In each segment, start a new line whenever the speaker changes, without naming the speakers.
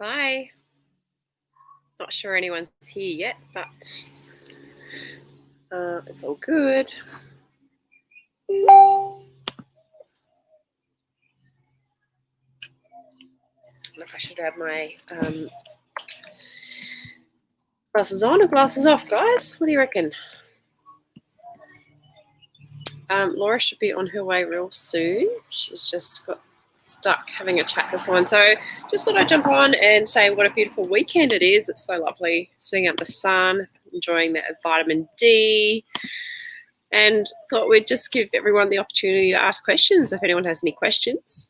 Hi. Not sure anyone's here yet, but it's all good. Look, I should have my glasses on or glasses off, guys. What do you reckon? Laura should be on her way real soon. She's just got stuck having a chat to someone. So just thought I'd jump on and say what a beautiful weekend it is. It's so lovely sitting out in the sun, enjoying that vitamin D. And thought we'd just give everyone the opportunity to ask questions if anyone has any questions.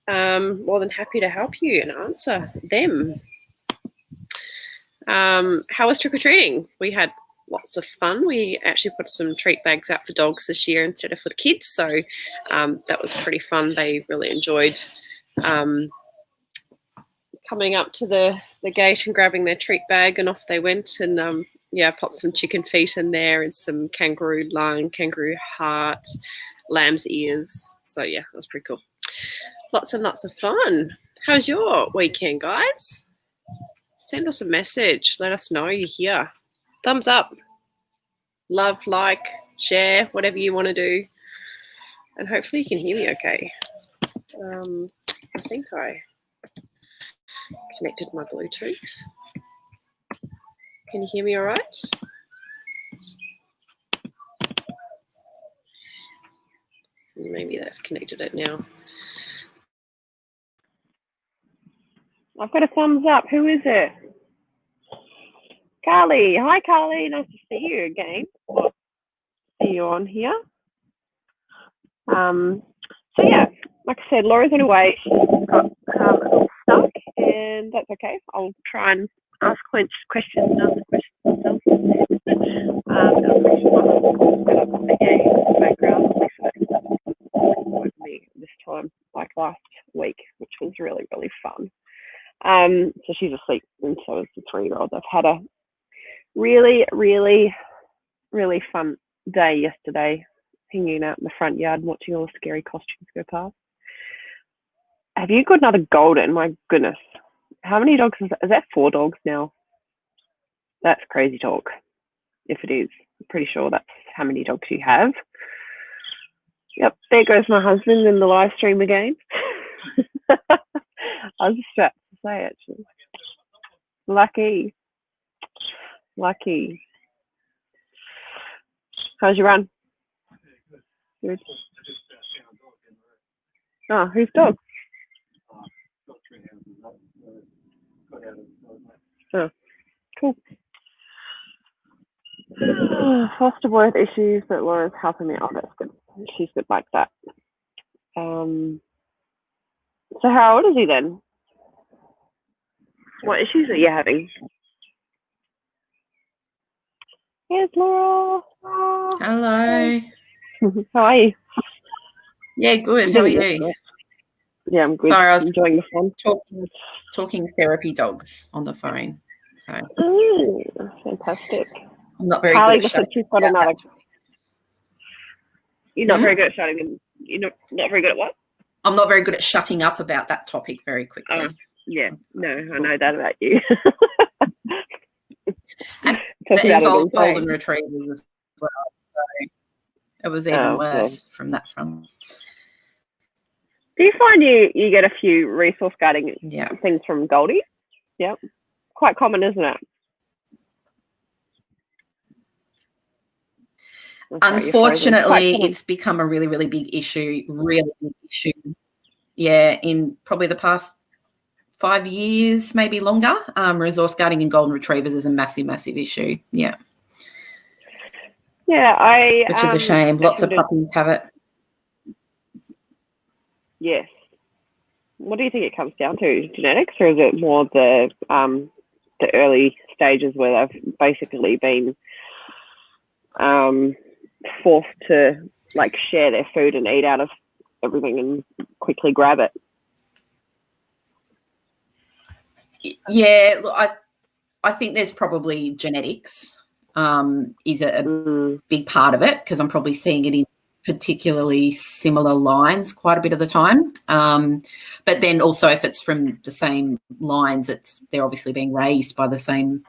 More than happy to help you and answer them. How was trick-or-treating? We had lots of fun. We actually put some treat bags out for dogs this year instead of for the kids, so that was pretty fun. They really enjoyed coming up to the gate and grabbing their treat bag, and off they went. And popped some chicken feet in there and some kangaroo lung, kangaroo heart, lamb's ears. So yeah, that was pretty cool. Lots and lots of fun. How's your weekend, guys? Send us a message. Let us know you're here. Thumbs up. Love, like, share, whatever you want to do. And hopefully you can hear me okay. I think I connected my Bluetooth. Can you hear me all right? Maybe that's connected it now. I've got a thumbs up. Who is it? Carly. Hi, Carly. Nice to see you again. See you on here. So yeah, like I said, Laura's on her way. She's got a little stuck, and that's okay. I'll try and ask questions and answer questions myself. Background with me this time, like last week, which was really, really fun. So she's asleep, and so is the 3-year-old. I've had a really, really, really fun day yesterday, hanging out in the front yard and watching all the scary costumes go past. Have you got another golden? My goodness. How many dogs is that? Is that 4 dogs now? That's crazy talk. If it is, I'm pretty sure that's how many dogs you have. Yep, there goes my husband in the live stream again. I was just about to say, actually. Lucky. How's your run? Good. Oh, whose dog? Oh, cool. Foster birth issues, but Laura's helping me. Oh, that's good. She's good like that. So how old is he then? What issues are you having? Here's Laura.
Hello.
How are you?
Yeah, good. How are you?
Yeah, I'm good.
Sorry, I was
enjoying the fun.
Talking therapy dogs on the phone. So
fantastic.
I'm not very good at shutting
she's got another. You're not very good at shutting them. You're not very good at what?
I'm not very good at shutting up about that topic very quickly.
Yeah, no, I know that about you.
And it involved golden retrievers as well. So it was even worse from that front.
Do you find you get a few resource guarding things from Goldie? Yep. Quite common, isn't it?
Unfortunately, it's become a really, really big issue. Yeah, in probably the past 5 years, maybe longer. Resource guarding and golden retrievers is a massive, massive issue. Yeah.
Yeah,
which is a shame. Lots of puppies have it.
Yes. What do you think it comes down to? Genetics, or is it more the early stages where they've basically been forced to like share their food and eat out of everything and quickly grab it?
Yeah, look, I think there's probably genetics is a big part of it, because I'm probably seeing it in particularly similar lines quite a bit of the time. But then also if it's from the same lines, they're obviously being raised by the same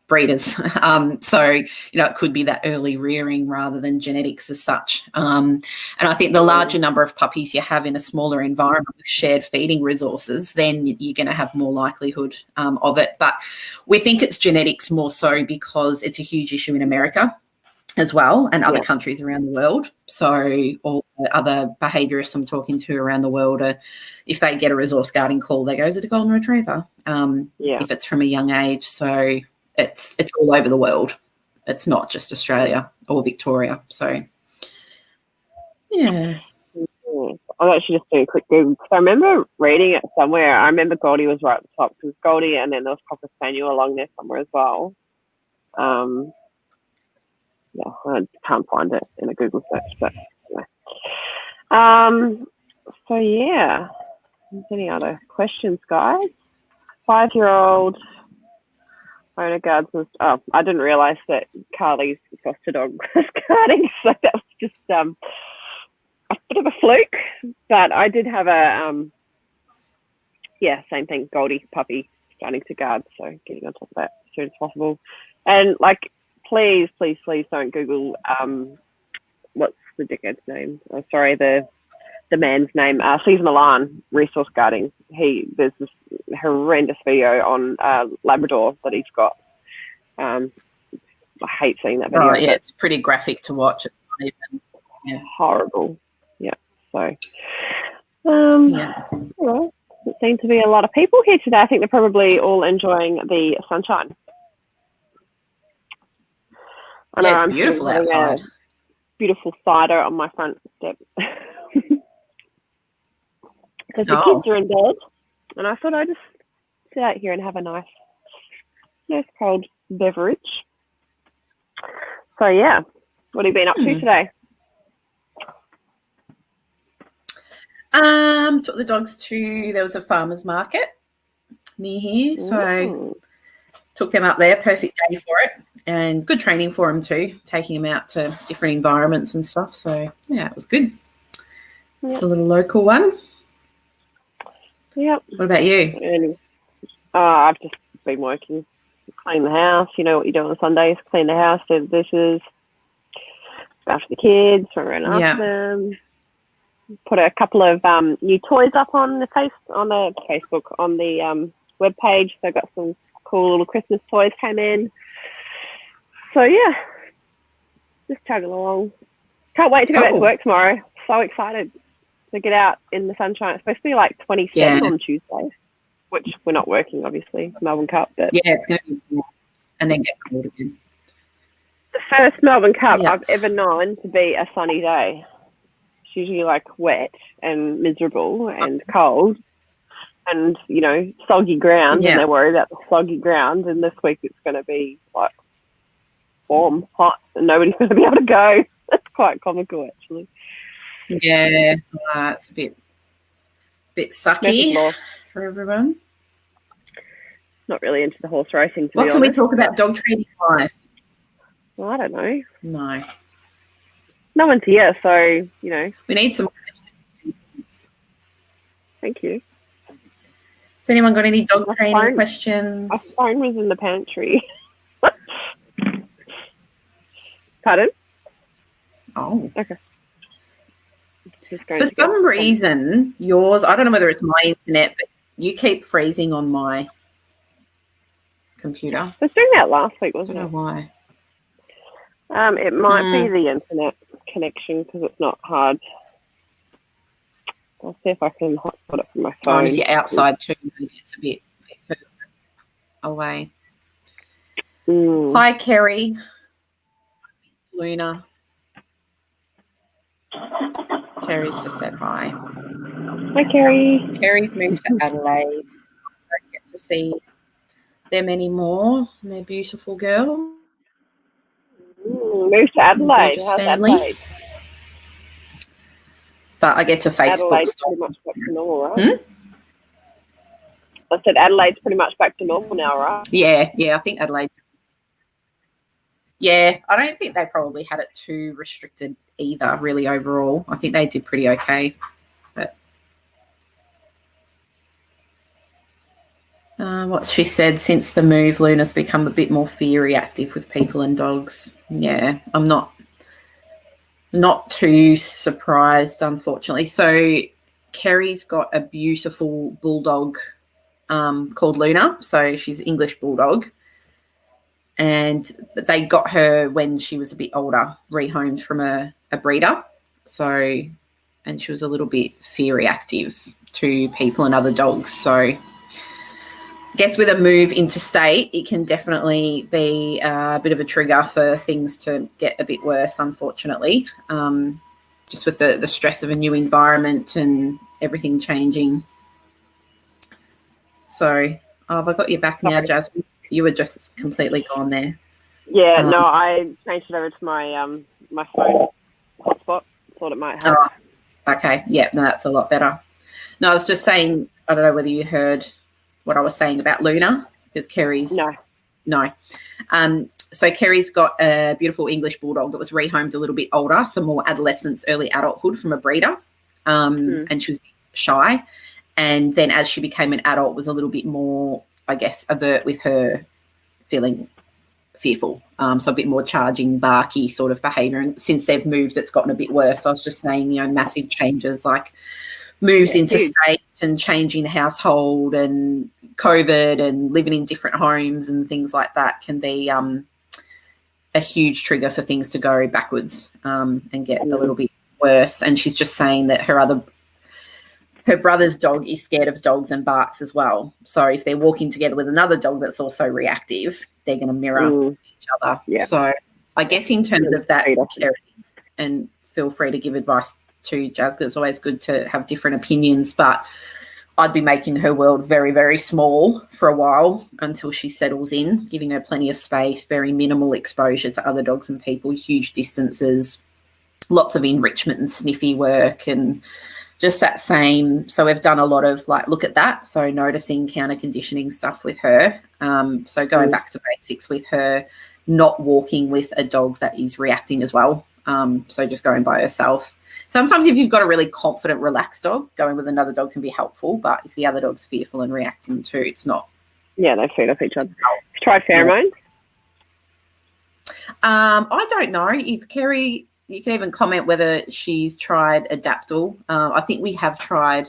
breeders. So, it could be that early rearing rather than genetics as such. And I think the larger number of puppies you have in a smaller environment with shared feeding resources, then you're going to have more likelihood of it. But we think it's genetics more so because it's a huge issue in America as well, and other countries around the world. So all the other behaviourists I'm talking to around the world are, if they get a resource guarding call, they go, is it a golden retriever? If it's from a young age. So it's all over the world. It's not just Australia or Victoria. So, yeah.
I'm actually just doing a quick Google because I remember reading it somewhere. I remember Goldie was right at the top because Goldie, and then there was Cocker Spaniel along there somewhere as well. I can't find it in a Google search, but anyway. So yeah, any other questions, guys? 5-year-old owner guards. Oh, I didn't realise that Carly's foster dog was guarding, so that was just a bit of a fluke. But I did have a same thing, Goldie puppy starting to guard, so getting on top of that as soon as possible. And please don't Google what's the dickhead's name? Oh, sorry, the man's name. Cesar Milan, resource guarding. There's this horrendous video on Labrador that he's got. I hate seeing that video.
Oh, yeah, it's pretty graphic to watch. It's not even
horrible. Yeah. So, well, it seems to be a lot of people here today. I think they're probably all enjoying the sunshine.
Yeah, it's beautiful outside.
Beautiful cider on my front step. Because the kids are in bed, and I thought I'd just sit out here and have a nice cold beverage. So yeah, what have you been up to today?
Took the dogs to, there was a farmer's market near here, so took them up there. Perfect day for it, and good training for them too, taking them out to different environments and stuff. So yeah, it was good. It's a little local one.
Yep.
What about you?
I've just been working, clean the house. You know what you do on Sundays: clean the house, do the dishes, after the kids, run around after them. Put a couple of new toys up on the Facebook on the web page. So I got some cool little Christmas toys came in. So yeah, just chugging along. Can't wait to go back to work tomorrow. So excited to get out in the sunshine. It's supposed to be like 27 on Tuesday, which we're not working, obviously, Melbourne Cup. But
it's going to be warm and then get cold again.
The first Melbourne Cup I've ever known to be a sunny day. It's usually wet and miserable and cold and, soggy ground. And they're worried about the soggy ground. And this week it's going to be warm, hot, and nobody's going to be able to go. That's quite comical, actually.
Yeah, it's a bit sucky for everyone.
Not really into the horse racing, to be
honest. What can we talk about dog training wise?
Well, I don't know.
No.
No one's here, so,
We need some.
Thank you.
Has anyone got any dog training questions?
My phone was in the pantry. Pardon?
Oh.
Okay.
For some reason, yours, I don't know whether it's my internet, but you keep freezing on my computer.
I was doing that last week, wasn't it?
I don't know why.
It might be the internet connection because it's not hard. I'll see if I can hotspot it from my phone.
And if you're outside too, maybe it's a bit further away. Hi, Kerry. Luna. Kerry's just said hi.
Hi, Kerry.
Kerry's moved to Adelaide. I don't get to see them anymore. And they're beautiful girls.
Moved to Adelaide. How's
family.
Adelaide?
But I get to Facebook.
Adelaide's pretty much back to normal, right? I said Adelaide's pretty much back to normal now, right?
Yeah, I think Adelaide. Yeah, I don't think they probably had it too restricted either, really, overall. I think they did pretty okay. But what she said, since the move, Luna's become a bit more fear reactive with people and dogs. Yeah, I'm not too surprised, unfortunately. So Kerry's got a beautiful bulldog called Luna. So she's English bulldog. And they got her when she was a bit older, rehomed from a breeder. So, and she was a little bit fear reactive to people and other dogs. So I guess with a move interstate, it can definitely be a bit of a trigger for things to get a bit worse, unfortunately, just with the stress of a new environment and everything changing. So have I got you back now, Jasmine? You were just completely gone there.
Yeah, no, I changed it over to my my phone hotspot. Thought it might help.
Oh, okay, yeah, no, that's a lot better. No, I was just saying, I don't know whether you heard what I was saying about Luna, because Kerry's... No. So Kerry's got a beautiful English bulldog that was rehomed a little bit older, some more adolescence, early adulthood from a breeder, and she was shy. And then as she became an adult, was a little bit more, I guess, avert with her feeling fearful. So a bit more charging, barky sort of behaviour. And since they've moved, it's gotten a bit worse. I was just saying, massive changes like moves into state and changing household and COVID and living in different homes and things like that can be a huge trigger for things to go backwards and get a little bit worse. And she's just saying that her brother's dog is scared of dogs and barks as well. So if they're walking together with another dog that's also reactive, they're going to mirror each other. Yeah. So I guess in terms of that, Kerry, and feel free to give advice to Jazz, it's always good to have different opinions, but I'd be making her world very, very small for a while until she settles in, giving her plenty of space, very minimal exposure to other dogs and people, huge distances, lots of enrichment and sniffy work and just that same. So we've done a lot of look at that. So noticing counter conditioning stuff with her. So going back to basics with her, not walking with a dog that is reacting as well. So just going by herself. Sometimes if you've got a really confident, relaxed dog, going with another dog can be helpful. But if the other dog's fearful and reacting too, it's not.
Yeah, they feed off each other. Try pheromones?
I don't know. If Kerry... You can even comment whether she's tried Adaptil. I think we have tried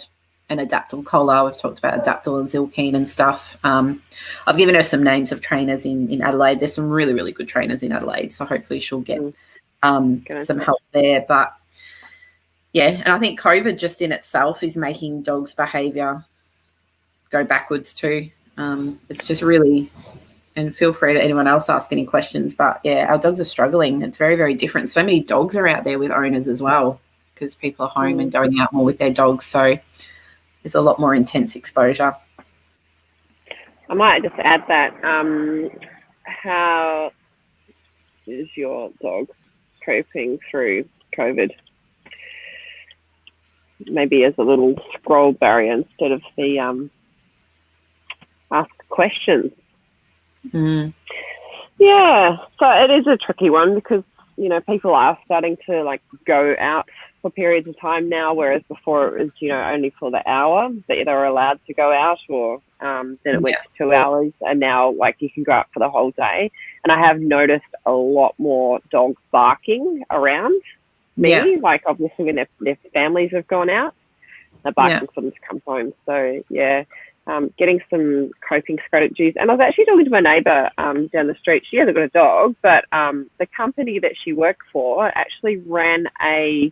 an Adaptil collar. We've talked about Adaptil and Zilkene and stuff. I've given her some names of trainers in Adelaide. There's some really, really good trainers in Adelaide, so hopefully she'll get some help there. But, yeah, and I think COVID just in itself is making dogs' behaviour go backwards too. It's just really... And feel free to anyone else ask any questions. But, yeah, our dogs are struggling. It's very, very different. So many dogs are out there with owners as well because people are home and going out more with their dogs. So there's a lot more intense exposure.
I might just add that how is your dog coping through COVID? Maybe as a little scroll barrier instead of the ask questions. Yeah, so it is a tricky one because people are starting to go out for periods of time now, whereas before it was only for the hour that they were allowed to go out, or then it went to 2 hours, and now you can go out for the whole day. And I have noticed a lot more dogs barking around me, obviously when their families have gone out, they're barking for them to come home. So yeah. Getting some coping strategies. And I was actually talking to my neighbour down the street. She hasn't got a dog, but the company that she worked for actually ran a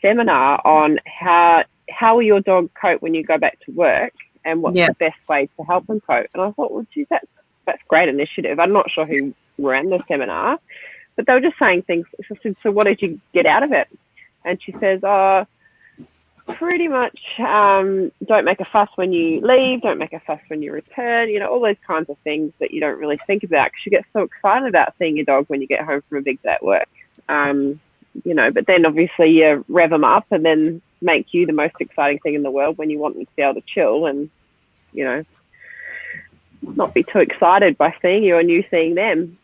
seminar on how will your dog cope when you go back to work and what's the best way to help them cope. And I thought, well, geez, that's great initiative. I'm not sure who ran the seminar, but they were just saying things. So I said, so what did you get out of it? And she says, pretty much don't make a fuss when you leave, don't make a fuss when you return, all those kinds of things that you don't really think about because you get so excited about seeing your dog when you get home from a big day at work. But then obviously you rev them up and then make you the most exciting thing in the world when you want them to be able to chill and, not be too excited by seeing you and you seeing them.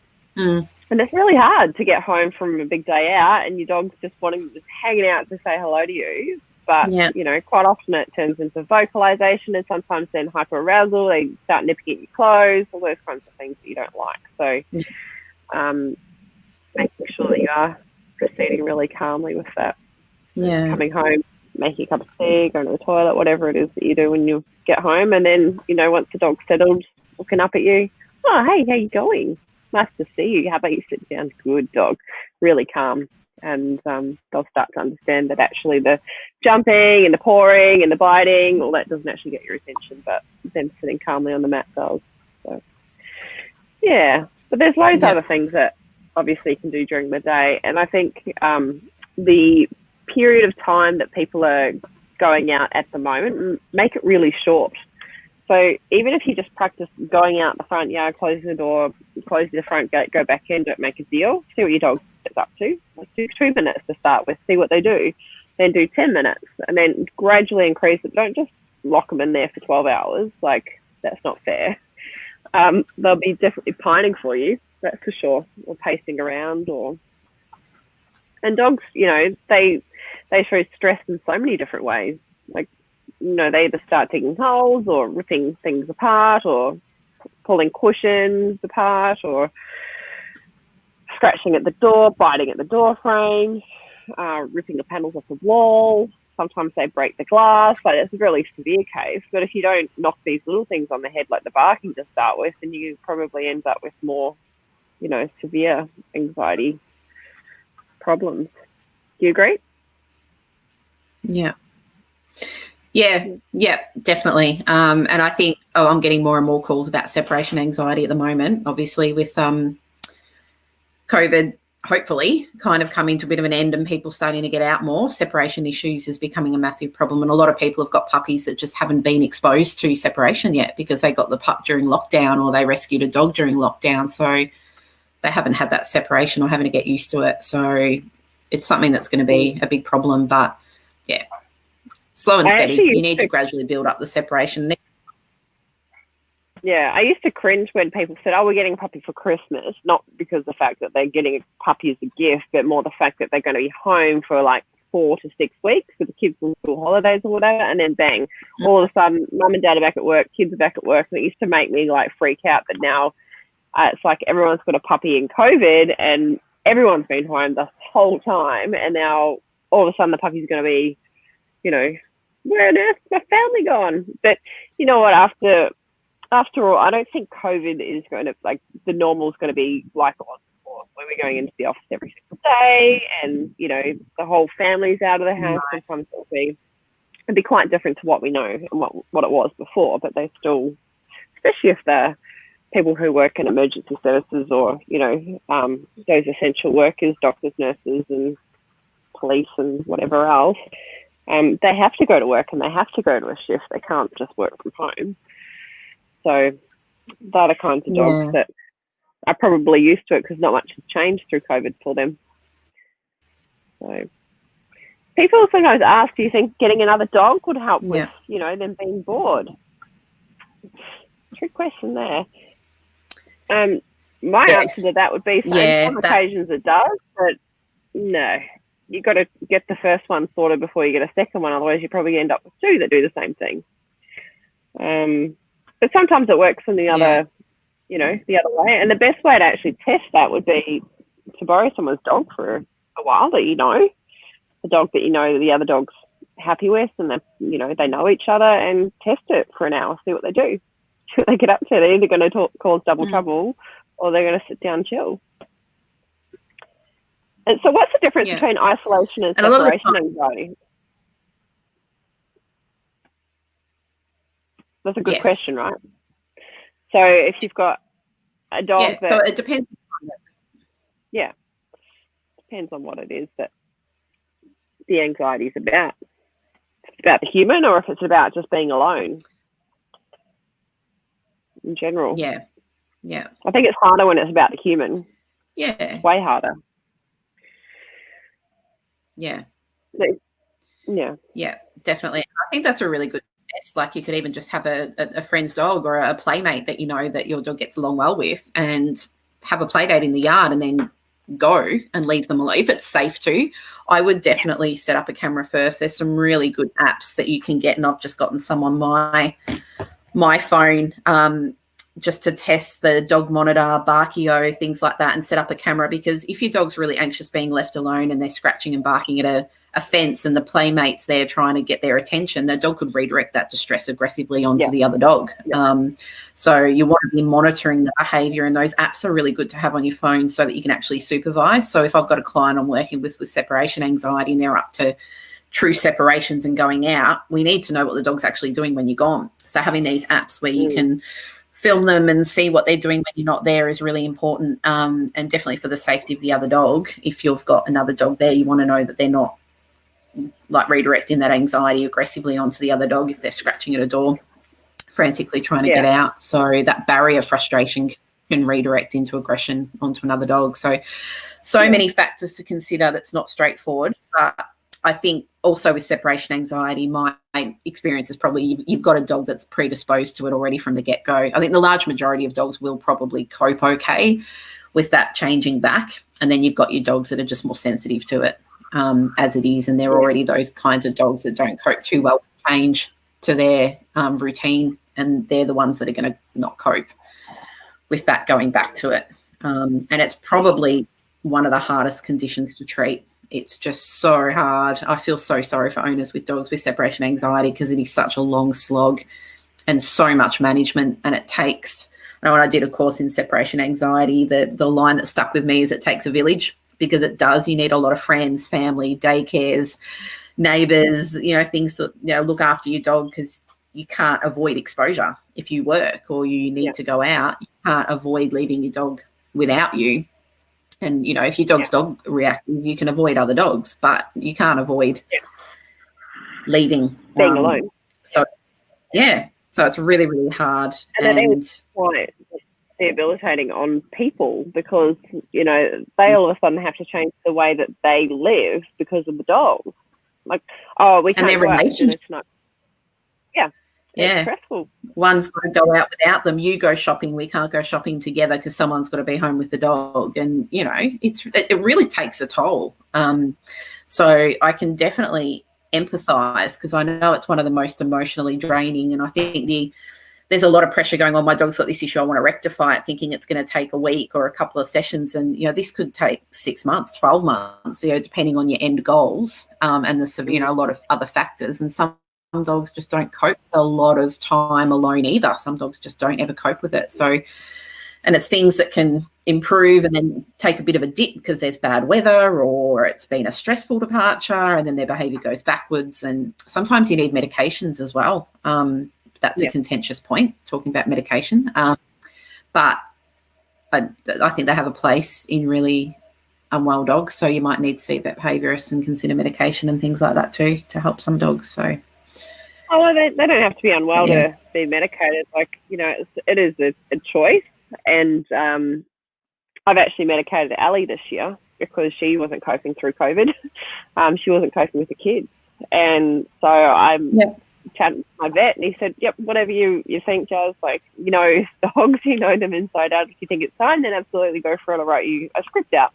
And it's really hard to get home from a big day out and your dog's just hanging out to say hello to you. But,
Yeah.
you know, quite often it turns into vocalization and sometimes then hyperarousal. They start nipping at your clothes, all those kinds of things that you don't like. So making sure that you are proceeding really calmly with that.
Yeah.
Coming home, making a cup of tea, going to the toilet, whatever it is that you do when you get home. And then, you know, once the dog's settled, looking up at you, oh, hey, how you going? Nice to see you. How about you sit down? Good dog. Really calm. And they'll start to understand that actually the jumping and the pawing and the biting, all that doesn't actually get your attention, but them sitting calmly on the mat does. So, yeah. But there's loads of other things that obviously you can do during the day. And I think the period of time that people are going out at the moment, make it really short. So even if you just practice going out the front yard, closing the door, close the front gate, go back in, don't make a deal, see what your dog gets up to. Let's do 2 minutes to start with, see what they do. Then do 10 minutes and then gradually increase it. Don't just lock them in there for 12 hours. Like, that's not fair. They'll be definitely pining for you, that's for sure, or pacing around. And dogs, you know, they show stress in so many different ways. Like, you know, they either start digging holes or ripping things apart or pulling cushions apart or scratching at the door, biting at the door frame, ripping the panels off the wall. Sometimes they break the glass. Like, it's a really severe case. But if you don't knock these little things on the head like the barking to start with, then you probably end up with more, you know, severe anxiety problems. Do you agree?
Yeah, definitely. And I think, I'm getting more and more calls about separation anxiety at the moment, obviously with COVID hopefully kind of coming to a bit of an end and people starting to get out more. Separation issues is becoming a massive problem, and a lot of people have got puppies that just haven't been exposed to separation yet because they got the pup during lockdown or they rescued a dog during lockdown, so they haven't had that separation or having to get used to it. So it's something that's going to be a big problem, but yeah, slow and steady. You need to gradually build up the separation.
Yeah, I used to cringe when people said, oh, we're getting a puppy for Christmas, not because of the fact that they're getting a puppy as a gift, but more the fact that they're going to be home for like 4 to 6 weeks with the kids on school holidays or whatever, and then bang, all of a sudden, mum and dad are back at work, kids are back at work, and it used to make me like freak out. But now it's like everyone's got a puppy in COVID and everyone's been home the whole time, and now all of a sudden the puppy's going to be, you know, where on earth is my family gone? But you know what, after all, I don't think COVID is going to, like, the normal is going to be like it was before, where we're going into the office every single day and, you know, the whole family's out of the house. Sometimes it'd be quite different to what we know and what it was before, but they still, especially if they're people who work in emergency services or, you know, those essential workers, doctors, nurses and police and whatever else, they have to go to work and they have to go to a shift. They can't just work from home. So they're the kinds of dogs that are probably used to it because not much has changed through COVID for them. So people sometimes ask, do you think getting another dog would help with, you know, them being bored? Trick question there. My answer to that would be some occasions it does, but no. You've got to get the first one sorted before you get a second one, otherwise you probably end up with 2 that do the same thing. But sometimes it works in the other, you know, the other way. And the best way to actually test that would be to borrow someone's dog for a while that you know, a dog that you know the other dog's happy with and they, you know, they know each other, and test it for an hour, see what they do, see what they get up to. They're either going to cause double trouble or they're going to sit down and chill. And so what's the difference between isolation and separation anxiety? That's a good question, right? So if you've got a dog that...
so it depends.
Yeah. Depends on what it is that the anxiety is about. If it's about the human or if it's about just being alone in general.
Yeah.
I think it's harder when it's about the human.
Yeah.
It's way harder.
Yeah.
Yeah,
definitely. I think that's a really good test. Like, you could even just have a friend's dog or a playmate that you know that your dog gets along well with, and have a play date in the yard and then go and leave them alone. If it's safe to, I would definitely set up a camera first. There's some really good apps that you can get, and I've just gotten some on my phone just to test the dog monitor, Barkio, things like that, and set up a camera, because if your dog's really anxious being left alone and they're scratching and barking at a fence and the playmate's there trying to get their attention, the dog could redirect that distress aggressively onto the other dog. So you want to be monitoring the behaviour, and those apps are really good to have on your phone so that you can actually supervise. So if I've got a client I'm working with separation anxiety and they're up to true separations and going out, we need to know what the dog's actually doing when you're gone. So having these apps where you can film them and see what they're doing when you're not there is really important, and definitely for the safety of the other dog. If you've got another dog there, you want to know that they're not like redirecting that anxiety aggressively onto the other dog if they're scratching at a door, frantically trying to get out. So that barrier frustration can redirect into aggression onto another dog. So many factors to consider. That's not straightforward. But I think also with separation anxiety, my experience is probably you've got a dog that's predisposed to it already from the get-go. I think the large majority of dogs will probably cope okay with that changing back. And then you've got your dogs that are just more sensitive to it as it is, and they're already those kinds of dogs that don't cope too well with change to their routine, and they're the ones that are going to not cope with that going back to it. And it's probably one of the hardest conditions to treat. It's just so hard. I feel so sorry for owners with dogs with separation anxiety, because it is such a long slog and so much management, and it takes, I know when I did a course in separation anxiety, the line that stuck with me is it takes a village, because it does. You need a lot of friends, family, daycares, neighbours, things to look after your dog, because you can't avoid exposure. If you work or you need to go out, you can't avoid leaving your dog without you. And, if your dog's dog reactive, you can avoid other dogs, but you can't avoid leaving.
Being alone.
So it's really, really hard.
And it's quite debilitating on people, because, they all of a sudden have to change the way that they live because of the dogs. Like, we can't go out, and it's not. It's stressful. One's
got to go out without them. You go shopping. We can't go shopping together because someone's got to be home with the dog. And, it really takes a toll. So I can definitely empathise, because I know it's one of the most emotionally draining. And I think there's a lot of pressure going on. My dog's got this issue. I want to rectify it, thinking it's going to take a week or a couple of sessions. And, this could take 6 months, 12 months, depending on your end goals and a lot of other factors. And some dogs just don't cope with a lot of time alone either. Some dogs just don't ever cope with it. So, and it's things that can improve and then take a bit of a dip because there's bad weather or it's been a stressful departure, and then their behaviour goes backwards. And sometimes you need medications as well. That's a contentious point, talking about medication. But I think they have a place in really unwell dogs. So you might need to see a vet behaviourist and consider medication and things like that too to help some dogs. So.
Oh, they don't have to be unwell to be medicated. Like, it is a choice. And I've actually medicated Allie this year because she wasn't coping through COVID. She wasn't coping with the kids. And so I'm chatting to my vet, and he said, whatever you think, Jazz, like, dogs, them inside out. If you think it's time, then absolutely go for it. I'll write you a script out.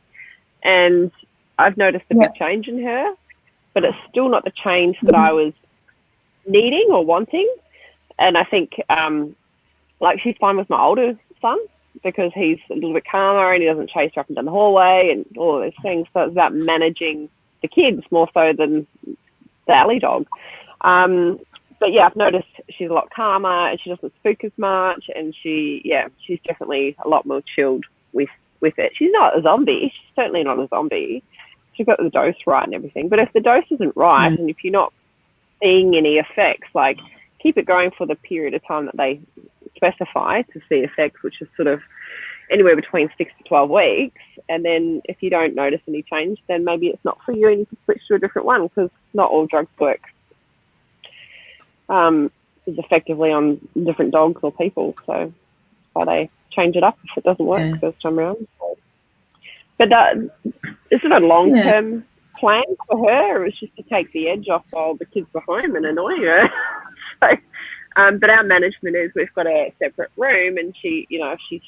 And I've noticed a big change in her, but it's still not the change that I was needing or wanting. And I think she's fine with my older son because he's a little bit calmer and he doesn't chase her up and down the hallway and all of those things. So it's about managing the kids more so than the Allie dog. But I've noticed she's a lot calmer and she doesn't spook as much, and she's definitely a lot more chilled with it. She's not a zombie. She's certainly not a zombie. She's got the dose right and everything. But if the dose isn't right and if you're not seeing any effects, like, keep it going for the period of time that they specify to see effects, which is sort of anywhere between 6 to 12 weeks. And then if you don't notice any change, then maybe it's not for you and you can switch to a different one, because not all drugs work as effectively on different dogs or people. So why they change it up if it doesn't work first time around. So. But it's not a long-term plan for her. It was just to take the edge off while the kids were home and annoy her. So, but our management is we've got a separate room, and she, if she's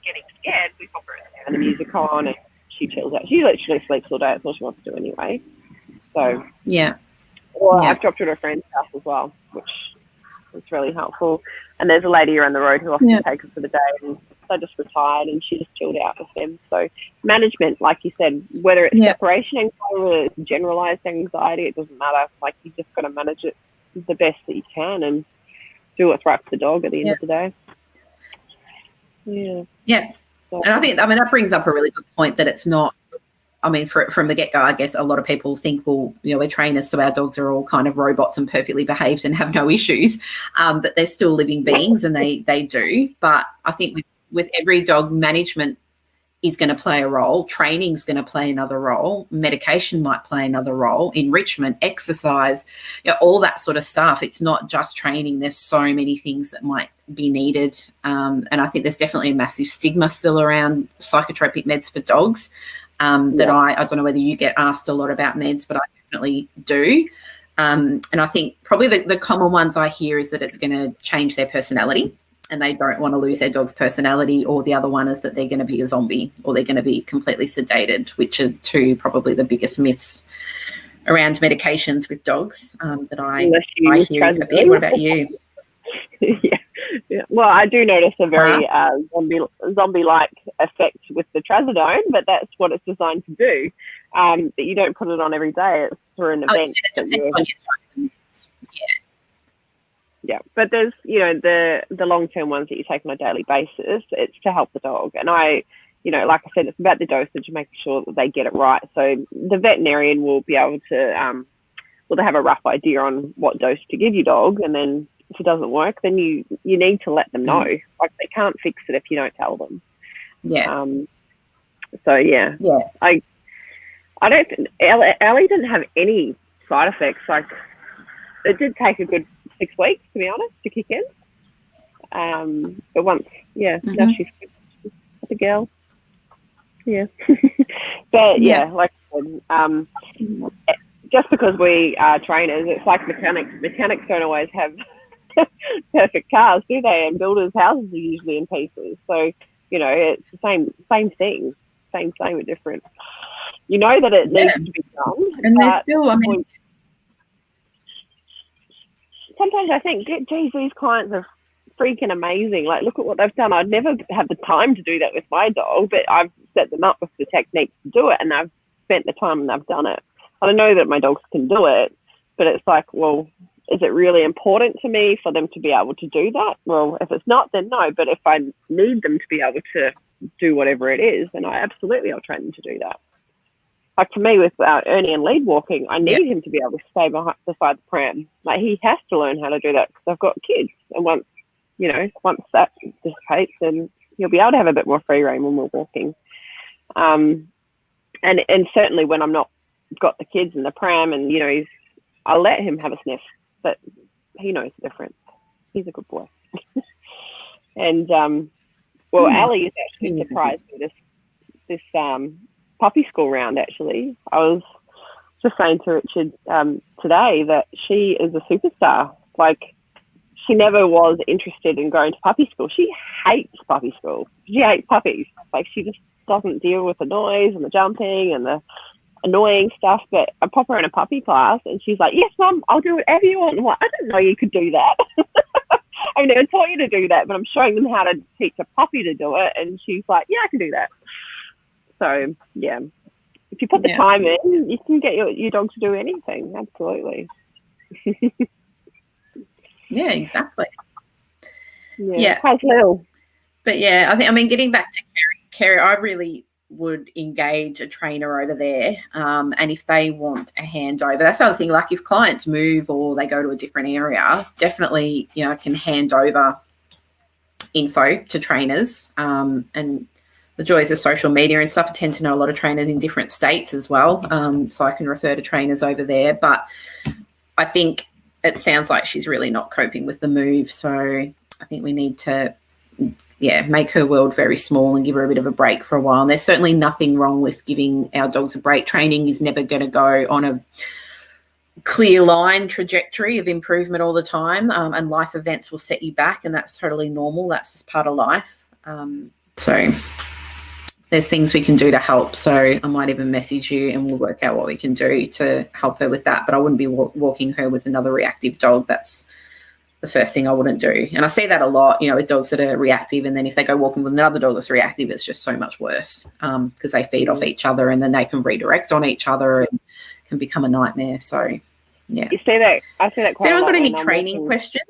getting scared, we pop her in there and the music on and she chills out. She literally sleeps all day. That's all she wants to do anyway. So I've dropped her to a friend's house as well, which is really helpful. And there's a lady around the road who often takes her for the day, and they just retired and she just chilled out with them. So management, like you said, whether it's separation anxiety or it's generalized anxiety, it doesn't matter. Like, you just got to manage it the best that you can and do what's right for the dog at the end of the day.
Yeah. So, and I think, that brings up a really good point that it's not, from the get-go, I guess a lot of people think, well, we're trainers, so our dogs are all kind of robots and perfectly behaved and have no issues, but they're still living beings and they do. But I think with every dog, management is going to play a role, training is going to play another role, medication might play another role, enrichment, exercise, all that sort of stuff. It's not just training. There's so many things that might be needed. And I think there's definitely a massive stigma still around psychotropic meds for dogs. That I don't know whether you get asked a lot about meds, but I definitely do. And I think probably the common ones I hear is that it's going to change their personality and they don't want to lose their dog's personality, or the other one is that they're going to be a zombie or they're going to be completely sedated, which are two probably the biggest myths around medications with dogs that I hear a bit. What about you?
Yeah. Well, I do notice a very zombie-like effect with the trazodone, but that's what it's designed to do. But you don't put it on every day. It's through an event. Yeah, but there's, the long-term ones that you take on a daily basis, it's to help the dog. And like I said, it's about the dosage and making sure that they get it right. So the veterinarian will be able to, they have a rough idea on what dose to give your dog, and then if it doesn't work, then you need to let them know. Like, they can't fix it if you don't tell them.
Yeah.
I don't think Ellie didn't have any side effects. Like, it did take a good 6 weeks, to be honest, to kick in. But once, now she's a girl. Yeah. But like I said, just because we are trainers, it's like mechanics. Mechanics don't always have perfect cars, do they? And builders' houses are usually in pieces. So, it's the same thing. Same, but different. You know that it needs to be done.
And there's still,
sometimes I think, geez, these clients are freaking amazing. Like, look at what they've done. I'd never have the time to do that with my dog, but I've set them up with the techniques to do it, and I've spent the time and I've done it. I know that my dogs can do it, but it's like, well, is it really important to me for them to be able to do that? Well, if it's not, then no. But if I need them to be able to do whatever it is, then I'll train them to do that. Like, for me, with Ernie and lead walking, I need him to be able to stay beside the pram. Like, he has to learn how to do that because I've got kids. And once that dissipates, then he'll be able to have a bit more free rein when we're walking. And certainly when I'm not got the kids in the pram and, I'll let him have a sniff, but he knows the difference. He's a good boy. And, Ali is actually surprised with this puppy school round, actually. I was just saying to Richard today that she is a superstar. Like, she never was interested in going to puppy school. She hates puppy school. She hates puppies. Like, she just doesn't deal with the noise and the jumping and the annoying stuff. But I pop her in a puppy class and she's like, yes, Mum, I'll do whatever you want. I'm like, I didn't know you could do that. I never taught you to do that, but I'm showing them how to teach a puppy to do it. And she's like, yeah, I can do that. So, yeah, if you put the time in, you can get your dog to do anything. Absolutely.
Yeah, exactly.
Yeah. How's Lil?
But getting back to Kerry, I really would engage a trainer over there. And if they want a handover, that's the other thing. Like, if clients move or they go to a different area, definitely, can hand over info to trainers. And the joys of social media and stuff, I tend to know a lot of trainers in different states as well. So I can refer to trainers over there. But I think it sounds like she's really not coping with the move. So I think we need to, make her world very small and give her a bit of a break for a while. And there's certainly nothing wrong with giving our dogs a break. Training is never going to go on a clear line trajectory of improvement all the time. And life events will set you back, and that's totally normal. That's just part of life. So there's things we can do to help. So I might even message you and we'll work out what we can do to help her with that. But I wouldn't be walking her with another reactive dog. That's the first thing I wouldn't do. And I see that a lot, with dogs that are reactive. And then if they go walking with another dog that's reactive, it's just so much worse because they feed off each other and then they can redirect on each other and can become a nightmare. So, yeah.
You see that? I see that quite a lot.
Has anyone got any training questions?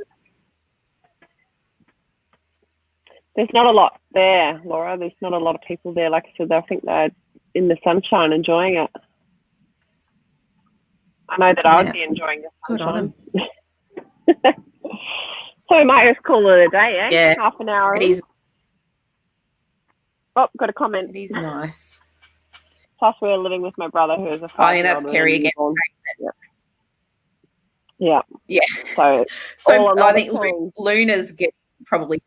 There's not a lot there, Laura. There's not a lot of people there. Like I said, I think they're in the sunshine enjoying it. I know that I would be enjoying the sunshine. So we might just call it a day, eh?
Yeah.
Half an hour.
It is.
Oh, got a comment.
It is nice.
Plus, we're living with my brother, who is a 5-year-old.
That's Kerry again.
Yeah.
So I think Luna's get probably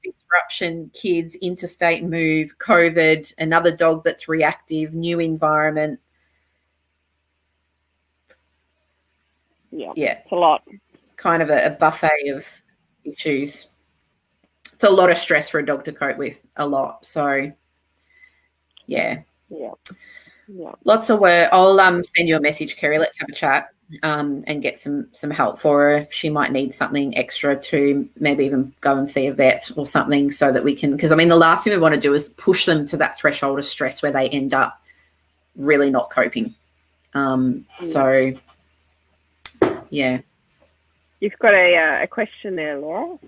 disruption, kids, interstate move, COVID, another dog that's reactive, new environment.
Yeah. It's a lot.
Kind of a buffet of issues. It's a lot of stress for a dog to cope with, a lot. So, yeah. Lots of work. I'll send you a message, Kerry. Let's have a chat and get some help for her. She might need something extra to maybe even go and see a vet or something so that we can, because, the last thing we want to do is push them to that threshold of stress where they end up really not coping. So, yeah.
You've got a question there, Laura.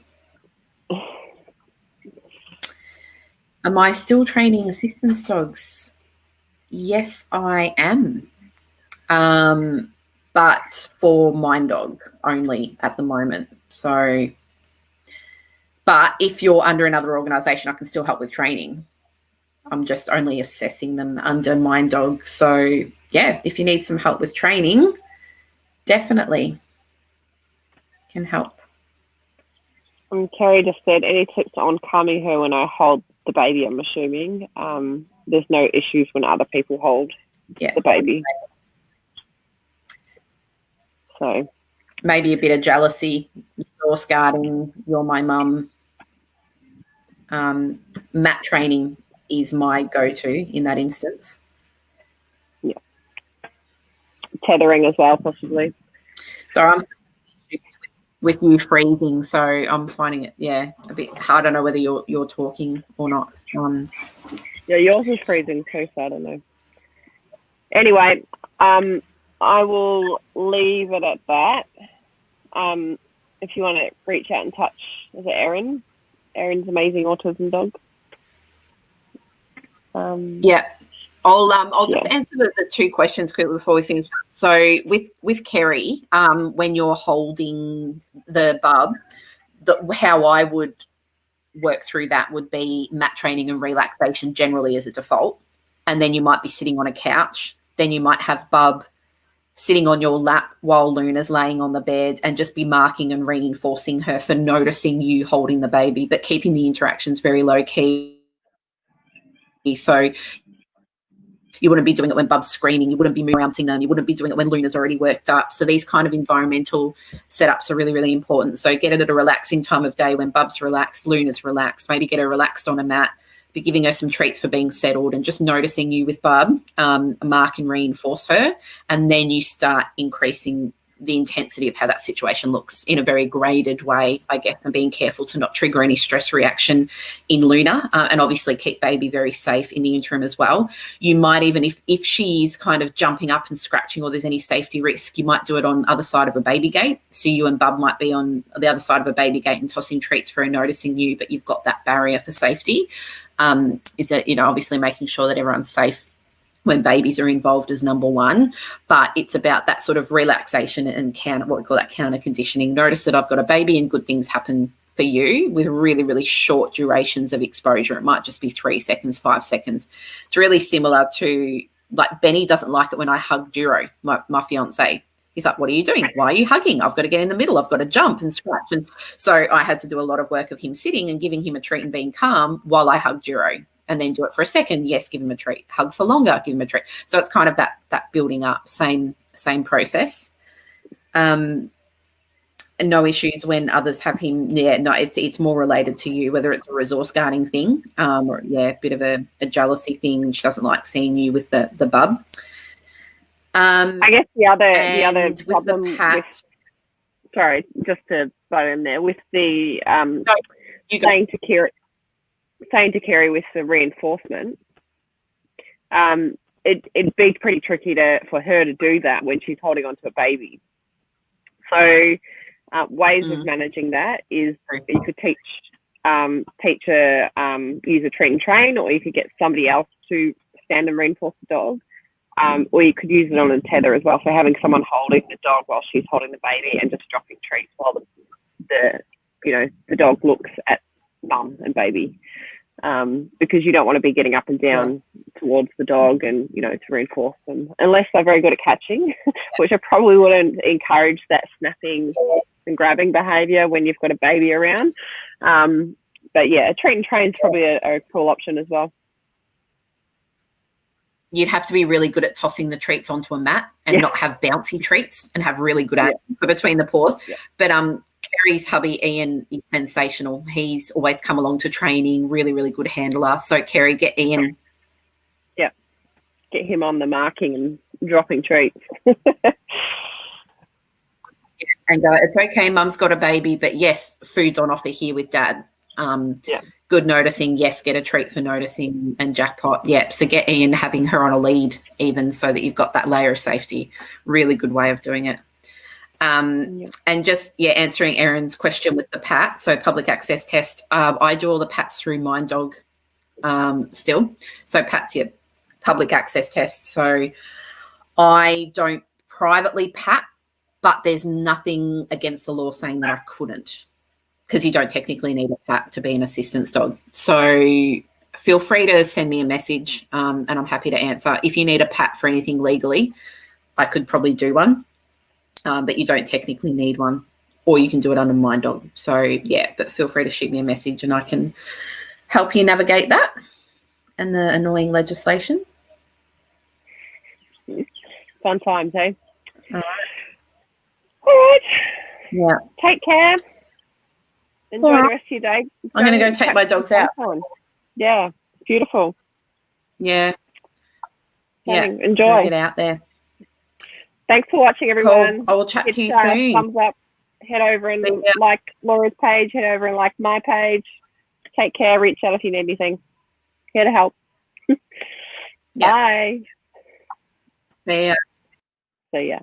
Am I still training assistance dogs? Yes, I am. But for Mind Dog only at the moment. So, but if you're under another organisation, I can still help with training. I'm just only assessing them under Mind Dog. So, yeah, if you need some help with training, definitely can help.
Kerry just said, any tips on calming her when I hold the baby, I'm assuming. There's no issues when other people hold the baby. So
maybe a bit of jealousy, resource guarding, you're my mum. Mat training is my go-to in that instance.
Yeah. Tethering as well, possibly.
So I'm with you freezing, so I'm finding it, a bit hard. I don't know whether you're talking or not.
Yeah, yours is freezing too, so I don't know. Anyway, I will leave it at that. If you want to reach out and touch, is it Erin? Erin's amazing autism dog.
I'll just answer the two questions quickly before we finish up. So with Kerry, when you're holding the bub, how I would work through that would be mat training and relaxation generally as a default. And then you might be sitting on a couch. Then you might have bub sitting on your lap while Luna's laying on the bed and just be marking and reinforcing her for noticing you holding the baby, but keeping the interactions very low key. So you wouldn't be doing it when Bub's screaming. You wouldn't be mounting them. You wouldn't be doing it when Luna's already worked up. So these kind of environmental setups are really, really important. So get it at a relaxing time of day when Bub's relaxed, Luna's relaxed. Maybe get her relaxed on a mat, be giving her some treats for being settled and just noticing you with Bub, mark and reinforce her. And then you start increasing the intensity of how that situation looks in a very graded way, I guess, and being careful to not trigger any stress reaction in Luna, and obviously keep baby very safe in the interim as well. You might even, if she's kind of jumping up and scratching or there's any safety risk, you might do it on the other side of a baby gate. So you and Bub might be on the other side of a baby gate and tossing treats for her, noticing you, but you've got that barrier for safety. Is that, obviously making sure that everyone's safe when babies are involved is number one, but it's about that sort of relaxation and what we call that counter conditioning. Notice that I've got a baby and good things happen for you with really, really short durations of exposure. It might just be 3 seconds, 5 seconds. It's really similar to, like, Benny doesn't like it when I hug Duro, my fiance. He's like, what are you doing? Why are you hugging? I've got to get in the middle. I've got to jump and scratch. And so I had to do a lot of work of him sitting and giving him a treat and being calm while I hugged Duro. And then do it for a second. Yes, give him a treat. Hug for longer, give him a treat. So it's kind of that building up, same process. no issues when others have him. Yeah, no, it's more related to you, whether it's a resource guarding thing, or a bit of a jealousy thing. She doesn't like seeing you with the bub.
I guess the other
with
problem
the pat,
with, sorry, just to butt in there, with the saying to Kerry with the reinforcement, it'd be pretty tricky for her to do that when she's holding onto a baby. So ways of managing that is you could teach her use a treat and train, or you could get somebody else to stand and reinforce the dog, or you could use it on a tether as well. So having someone holding the dog while she's holding the baby and just dropping treats while the dog looks at mum and baby, because you don't want to be getting up and down towards the dog and to reinforce them, unless they're very good at catching, which I probably wouldn't encourage that snapping and grabbing behaviour when you've got a baby around. But yeah, a treat and train is probably a cool option as well.
You'd have to be really good at tossing the treats onto a mat and not have bouncy treats, and have really good aim between the paws. Yeah. But Kerry's hubby Ian is sensational. He's always come along to training, really, really good handler. So Kerry, get Ian.
Yeah, get him on the marking and dropping treats.
And it's okay, mum's got a baby, but yes, food's on offer here with dad. Good noticing, yes, get a treat for noticing, and jackpot. Yep. So get Ian having her on a lead even, so that you've got that layer of safety. Really good way of doing it. And just, answering Erin's question with the PAT, so public access test, I do all the PATs through MindDog still. So PAT's your public access test. So I don't privately PAT, but there's nothing against the law saying that I couldn't, because you don't technically need a PAT to be an assistance dog. So feel free to send me a message, and I'm happy to answer. If you need a PAT for anything legally, I could probably do one, but you don't technically need one, or you can do it under MindDog. So, but feel free to shoot me a message and I can help you navigate that and the annoying legislation.
Fun times, eh? All right.
Yeah.
Take care. Enjoy the rest of your day.
I'm going to go take my dogs out.
Yeah, beautiful.
Yeah. Yeah.
Enjoy.
Get out there.
Thanks for watching, everyone.
Cool. I will chat to you soon.
Thumbs up. Head over and like Laura's page. Head over and like my page. Take care. Reach out if you need anything. Here to help. Bye.
See ya.
See ya.